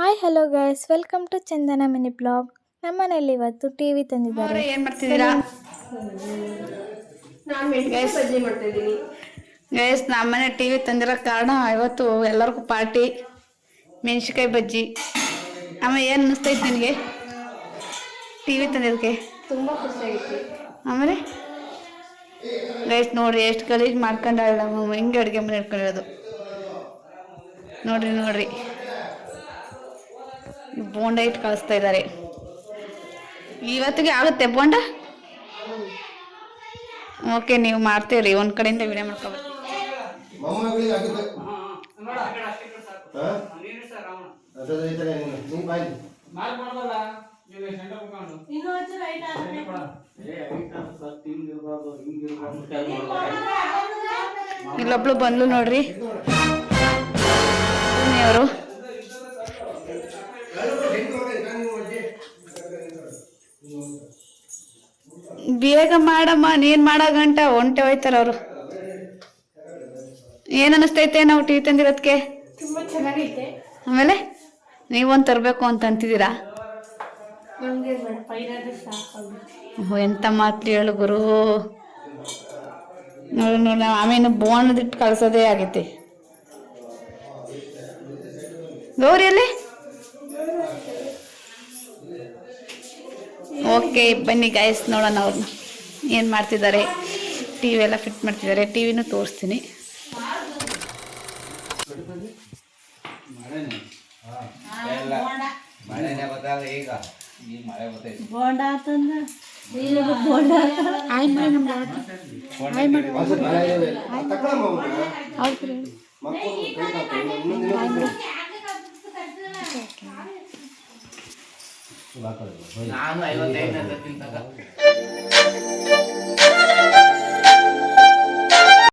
Hi hello guys, welcome to Chandana mini blog. ನಮ್ಮನೇಲಿ ಇವತ್ತು TV ತಂದಿದ್ದಾರೆ. ಏನು ಮಾಡ್ತಿದ್ದೀರಾ ಗೈಸ್? ನಮ್ಮನೆ ಟಿವಿ ತಂದಿರೋ ಕಾರಣ ಇವತ್ತು ಎಲ್ಲರಿಗೂ ಪಾರ್ಟಿ, ಮೆಣಸಿನ್ಕಾಯಿ ಬಜ್ಜಿ. ಆಮೇಲೆ ಏನು ಅನ್ನಿಸ್ತೈತೆ ನಿನಗೆ ಟಿವಿ ತಂದಿದ್ದಕ್ಕೆ? ತುಂಬ ಖುಷಿಯಾಗಿತ್ತು. ಆಮೇಲೆ ಗೈಸ್ ನೋಡ್ರಿ ಎಷ್ಟು ಗಲೀಜು ಮಾಡ್ಕೊಂಡಾಳ ನಮ್ಮ ಹಿಂಗೆ ಅಡುಗೆ ಮನೆ ಇಟ್ಕೊಂಡಿರೋದು. ನೋಡ್ರಿ ಬೋಂಡ ಇಟ್ಟು ಕಳಿಸ್ತಾ ಇದ್ದಾರೆ. ಇವತ್ತಿಗೆ ಆಗುತ್ತೆ ಬೋಂಡ? ಓಕೆ, ನೀವು ಮಾಡ್ತೀರಿ. ಒಂದು ಕಡೆಯಿಂದ ವಿಡಿಯೋ ಮಾಡ್ಕೊಬರ್ತೀವಿ. ಇಲ್ಲೊಬ್ಳು ಬಂದ್ಲು ನೋಡ್ರಿ, ಅವರು ಬೇಗ ಮಾಡಮ್ಮ, ನೀನ್ ಮಾಡೋ ಗಂಟ ಒಂಟೆ ಹೋಯ್ತಾರ ಅವರು. ಏನ್ ಅನಿಸ್ತೈತೆ ನಾವು ಟಿವಿ ತಂದಿರೋದಕ್ಕೆ? ತುಂಬಾ ಚೆನ್ನಾಗೈತೆ. ಆಮೇಲೆ ನೀವೊಂದು ತರಬೇಕು ಅಂತ ಅಂತಿದ್ದೀರಾ? ನಮಗೆ ಸಾಕು. ಎಂತ ಮಾತು ಹೇಳು ಗುರು. ನೋಡಿ ಆಮೇಲೆ ಬೋಣದಿಟ್ಟು ಕಳ್ಸೋದೇ ಆಗೈತಿ. ಗೌರಿಯಲ್ಲಿ ಓಕೆ, ಬನ್ನಿ ಗಾಯ್ಸ್ ನೋಡೋಣ ಅವ್ರನ್ನ ಏನು ಮಾಡ್ತಿದ್ದಾರೆ. ಟಿ ವಿ ಎಲ್ಲ ಫಿಟ್ ಮಾಡ್ತಿದ್ದಾರೆ. ಟಿ ವಿನೂ ತೋರಿಸ್ತೀನಿ. ನಾನು 55